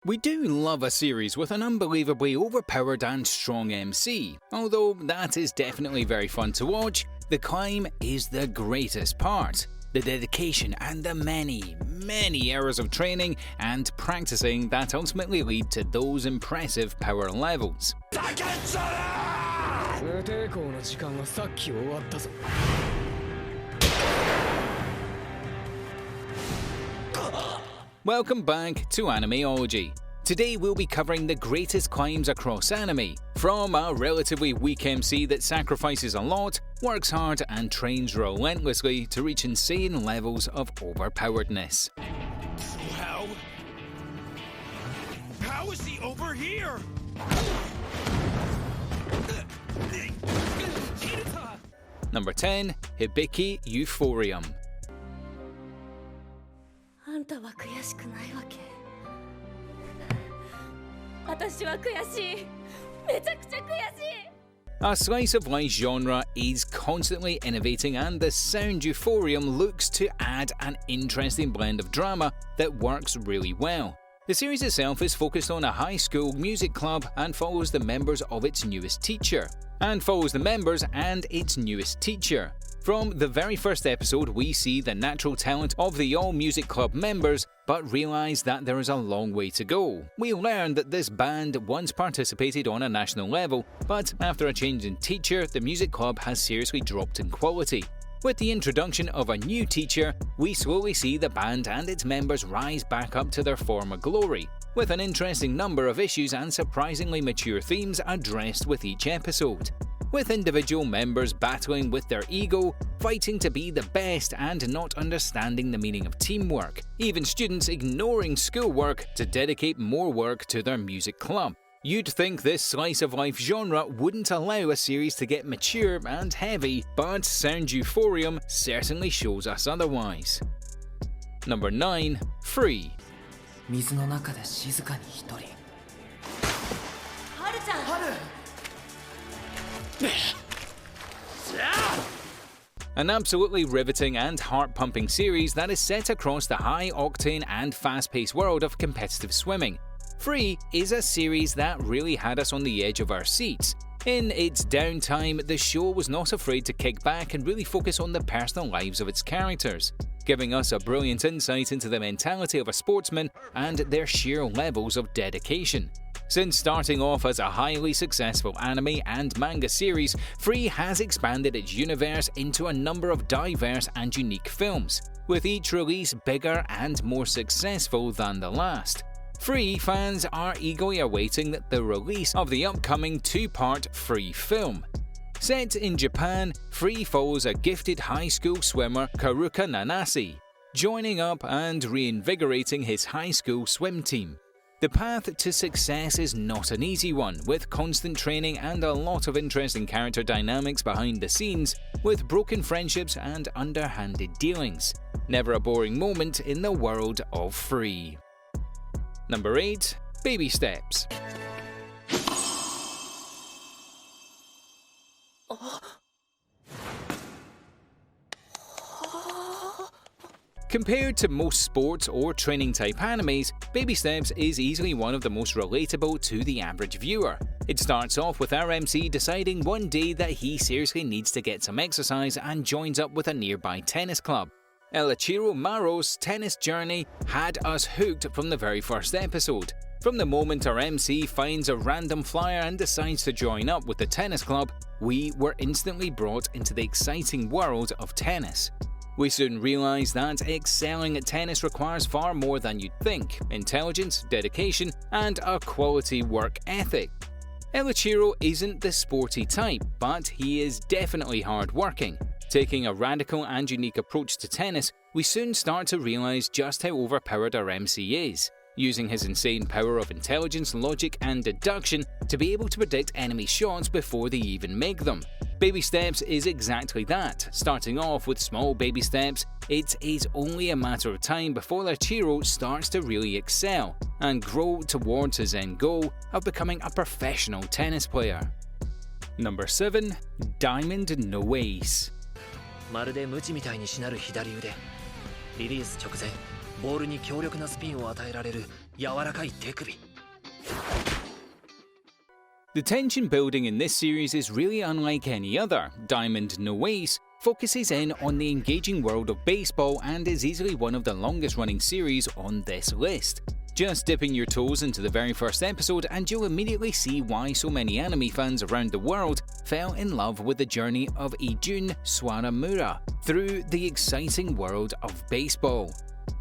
We do love a series with an unbelievably overpowered and strong MC. Although that is definitely very fun to watch, the climb is the greatest part. The dedication and the many hours of training and practicing that ultimately lead to those impressive power levels. Welcome back to Animeology. Today we'll be covering the greatest climbs across anime, from a relatively weak MC that sacrifices a lot, works hard and trains relentlessly to reach insane levels of overpoweredness. How is he over here? Number 10. Hibiki Euphorium. あんたは悔しくないわけ。私は悔しい。めちゃくちゃ悔しい。A slice of life genre is constantly innovating, and the sound Euphorium looks to add an interesting blend of drama that works really well. The series itself is focused on a high school music club and follows the members and its newest teacher. From the very first episode, we see the natural talent of the all-music club members, but realise that there is a long way to go. We learn that this band once participated on a national level, but after a change in teacher, the music club has seriously dropped in quality. With the introduction of a new teacher, we slowly see the band and its members rise back up to their former glory, with an interesting number of issues and surprisingly mature themes addressed with each episode. With individual members battling with their ego, fighting to be the best and not understanding the meaning of teamwork, even students ignoring schoolwork to dedicate more work to their music club. You'd think this slice of life genre wouldn't allow a series to get mature and heavy, but Sound Euphorium certainly shows us otherwise. Number 9. Free. 水の中で静かに一人。はるちゃん。はる。An absolutely riveting and heart-pumping series that is set across the high-octane and fast-paced world of competitive swimming. Free is a series that really had us on the edge of our seats. In its downtime, the show was not afraid to kick back and really focus on the personal lives of its characters, giving us a brilliant insight into the mentality of a sportsman and their sheer levels of dedication. Since starting off as a highly successful anime and manga series, Free has expanded its universe into a number of diverse and unique films, with each release bigger and more successful than the last. Free fans are eagerly awaiting the release of the upcoming two-part Free film. Set in Japan, Free follows a gifted high school swimmer Karuka Nanase, joining up and reinvigorating his high school swim team. The path to success is not an easy one, with constant training and a lot of interesting character dynamics behind the scenes, with broken friendships and underhanded dealings. Never a boring moment in the world of Free. Number 8. Baby Steps. Compared to most sports or training type animes, Baby Steps is easily one of the most relatable to the average viewer. It starts off with our MC deciding one day that he seriously needs to get some exercise and joins up with a nearby tennis club. Elichiro Maro's tennis journey had us hooked from the very first episode. From the moment our MC finds a random flyer and decides to join up with the tennis club, we were instantly brought into the exciting world of tennis. We soon realised that excelling at tennis requires far more than you'd think: intelligence, dedication, and a quality work ethic. Elichiro isn't the sporty type, but he is definitely hard-working. Taking a radical and unique approach to tennis, we soon start to realise just how overpowered our MC is, using his insane power of intelligence, logic, and deduction to be able to predict enemy shots before they even make them. Baby Steps is exactly that. Starting off with small baby steps, it is only a matter of time before Elichiro starts to really excel and grow towards his end goal of becoming a professional tennis player. Number 7. Diamond No Ace. まるで無知みたいにしなる左腕。リリース直前、ボールに強力なスピンを与えられる柔らかい手首 The tension building in this series is really unlike any other. Diamond No Ace focuses in on the engaging world of baseball and is easily one of the longest running series on this list. Just dipping your toes into the very first episode and you'll immediately see why so many anime fans around the world fell in love with the journey of Ijun Swaramura through the exciting world of baseball.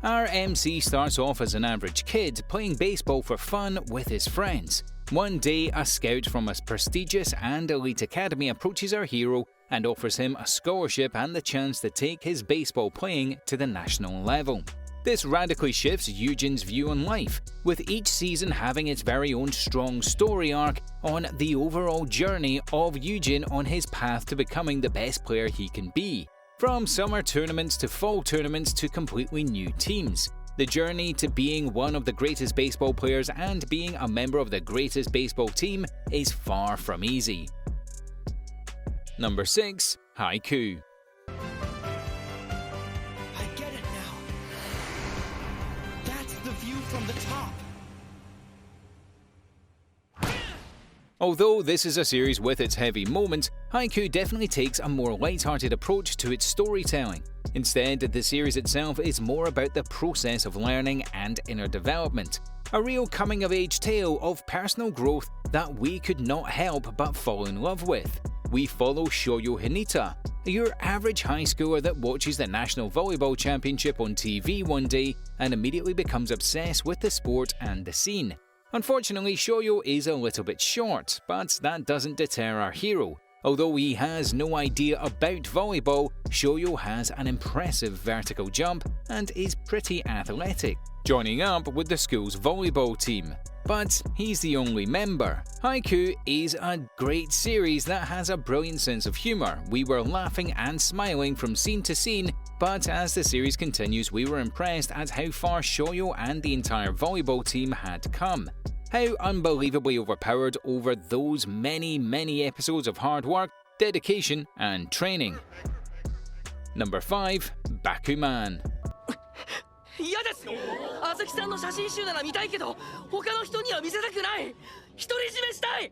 Our MC starts off as an average kid playing baseball for fun with his friends. One day, a scout from a prestigious and elite academy approaches our hero and offers him a scholarship and the chance to take his baseball playing to the national level. This radically shifts Eugen's view on life, with each season having its very own strong story arc on the overall journey of Eugen on his path to becoming the best player he can be. From summer tournaments to fall tournaments to completely new teams. The journey to being one of the greatest baseball players and being a member of the greatest baseball team is far from easy. Number 6. Haiku. I get it now. That's the view from the top. Although this is a series with its heavy moments, Haiku definitely takes a more light-hearted approach to its storytelling. Instead, the series itself is more about the process of learning and inner development. A real coming-of-age tale of personal growth that we could not help but fall in love with. We follow Shoyo Hinata, your average high schooler that watches the National Volleyball Championship on TV one day and immediately becomes obsessed with the sport and the scene. Unfortunately, Shoyo is a little bit short, but that doesn't deter our hero. Although he has no idea about volleyball, Shoyo has an impressive vertical jump and is pretty athletic, joining up with the school's volleyball team. But he's the only member. Haiku is a great series that has a brilliant sense of humour. We were laughing and smiling from scene to scene, but as the series continues, we were impressed at how far Shoyo and the entire volleyball team had come. How unbelievably overpowered over those many episodes of hard work, dedication, and training. Number 5. Bakuman. 嫌ですあずきさんの写真集なら見たいけど他の人には見せたくない独り占めしたい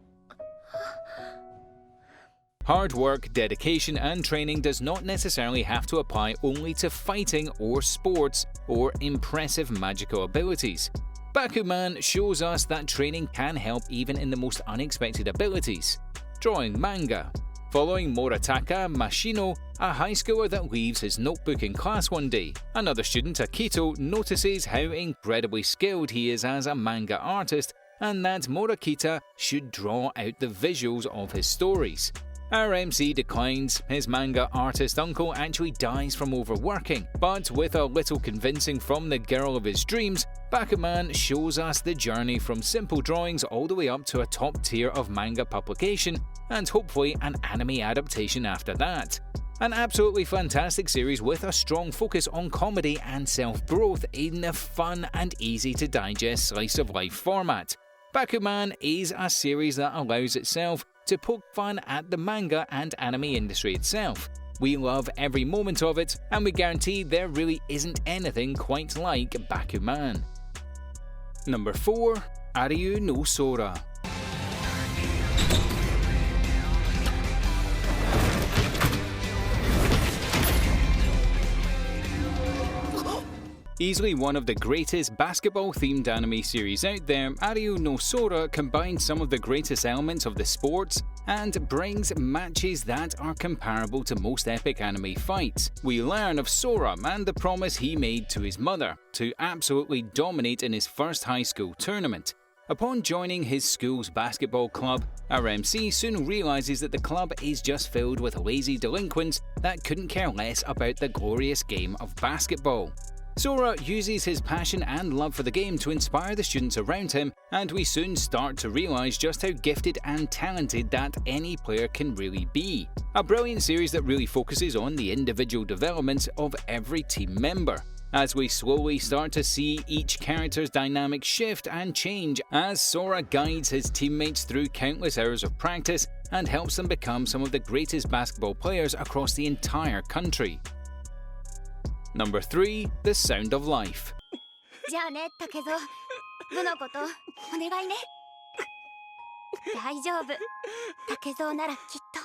Hard work, dedication, and training does not necessarily have to apply only to fighting or sports or impressive magical abilities. Bakuman shows us that training can help even in the most unexpected abilities. Drawing manga. Following Moritaka Mashino, a high schooler that leaves his notebook in class one day, another student, Akito, notices how incredibly skilled he is as a manga artist and that Morakita should draw out the visuals of his stories. Our MC declines. His manga artist uncle actually dies from overworking, but with a little convincing from the girl of his dreams, Bakuman shows us the journey from simple drawings all the way up to a top tier of manga publication, and hopefully an anime adaptation after that. An absolutely fantastic series with a strong focus on comedy and self-growth in a fun and easy to digest slice-of-life format. Bakuman is a series that allows itself to poke fun at the manga and anime industry itself. We love every moment of it, and we guarantee there really isn't anything quite like Bakuman. Number 4. Ariu no Sora. Easily one of the greatest basketball-themed anime series out there, Ariu no Sora combines some of the greatest elements of the sports and brings matches that are comparable to most epic anime fights. We learn of Sora and the promise he made to his mother to absolutely dominate in his first high school tournament. Upon joining his school's basketball club, our MC soon realizes that the club is just filled with lazy delinquents that couldn't care less about the glorious game of basketball. Sora uses his passion and love for the game to inspire the students around him, and we soon start to realize just how gifted and talented that any player can really be. A brilliant series that really focuses on the individual development of every team member, as we slowly start to see each character's dynamic shift and change as Sora guides his teammates through countless hours of practice and helps them become some of the greatest basketball players across the entire country. Number 3. The Sound of Life. じゃあね、竹蔵。部のことお願いね。大丈夫。竹蔵ならきっと。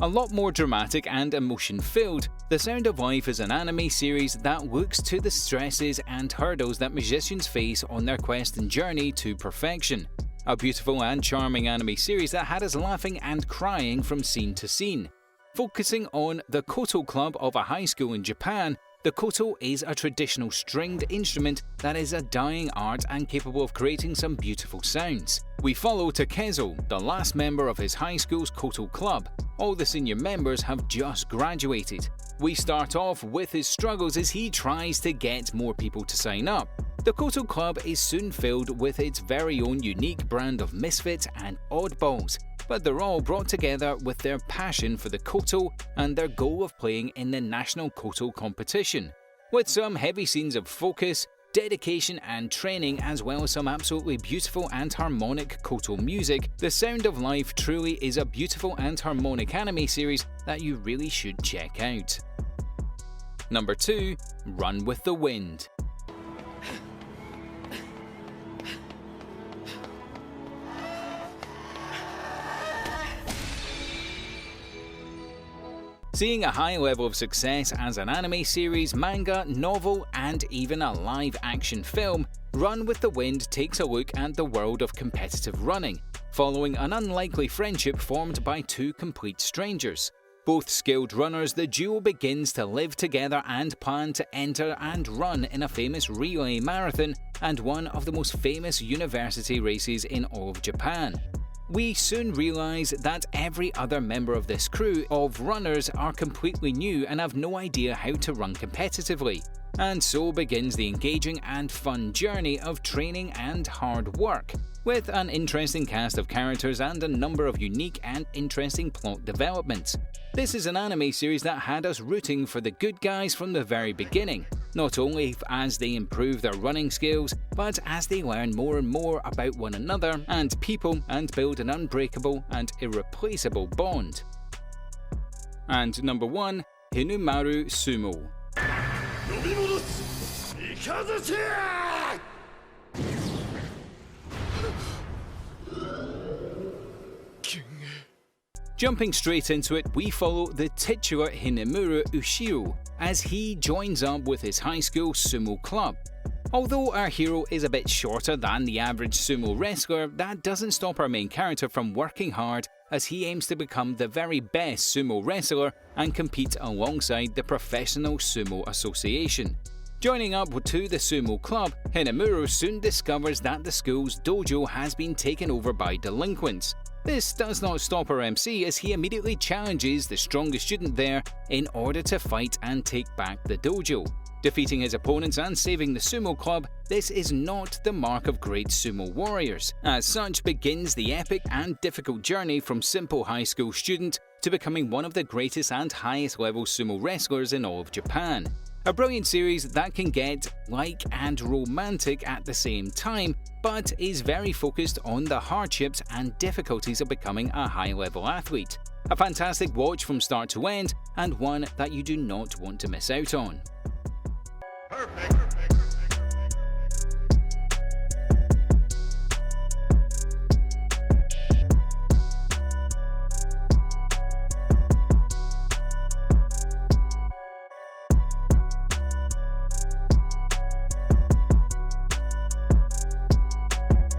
A lot more dramatic and emotion-filled, The Sound of Life is an anime series that looks to the stresses and hurdles that musicians face on their quest and journey to perfection. A beautiful and charming anime series that had us laughing and crying from scene to scene. Focusing on the koto club of a high school in Japan, the koto is a traditional stringed instrument that is a dying art and capable of creating some beautiful sounds. We follow Takezo, the last member of his high school's koto club. All the senior members have just graduated. We start off with his struggles as he tries to get more people to sign up. The koto club is soon filled with its very own unique brand of misfits and oddballs, but they're all brought together with their passion for the koto and their goal of playing in the national koto competition. With some heavy scenes of focus, dedication and training, as well as some absolutely beautiful and harmonic koto music, The Sound of Life truly is a beautiful and harmonic anime series that you really should check out. Number 2. Run with the Wind. Seeing a high level of success as an anime series, manga, novel, and even a live-action film, Run with the Wind takes a look at the world of competitive running, following an unlikely friendship formed by two complete strangers. Both skilled runners, the duo begins to live together and plan to enter and run in a famous relay marathon and one of the most famous university races in all of Japan. We soon realise that every other member of this crew of runners are completely new and have no idea how to run competitively. And so begins the engaging and fun journey of training and hard work, with an interesting cast of characters and a number of unique and interesting plot developments. This is an anime series that had us rooting for the good guys from the very beginning, not only as they improve their running skills, but as they learn more and more about one another and people and build an unbreakable and irreplaceable bond. And number 1, Hinumaru Sumo. Jumping straight into it, we follow the titular Hinemura Ushiro as he joins up with his high school sumo club. Although our hero is a bit shorter than the average sumo wrestler, that doesn't stop our main character from working hard as he aims to become the very best sumo wrestler and compete alongside the Professional Sumo Association. Joining up to the sumo club, Hinemura soon discovers that the school's dojo has been taken over by delinquents. This does not stop our MC as he immediately challenges the strongest student there in order to fight and take back the dojo. Defeating his opponents and saving the sumo club, this is not the mark of great sumo warriors. As such begins the epic and difficult journey from simple high school student to becoming one of the greatest and highest level sumo wrestlers in all of Japan. A brilliant series that can get like and romantic at the same time, but is very focused on the hardships and difficulties of becoming a high-level athlete. A fantastic watch from start to end, and one that you do not want to miss out on. Perfect.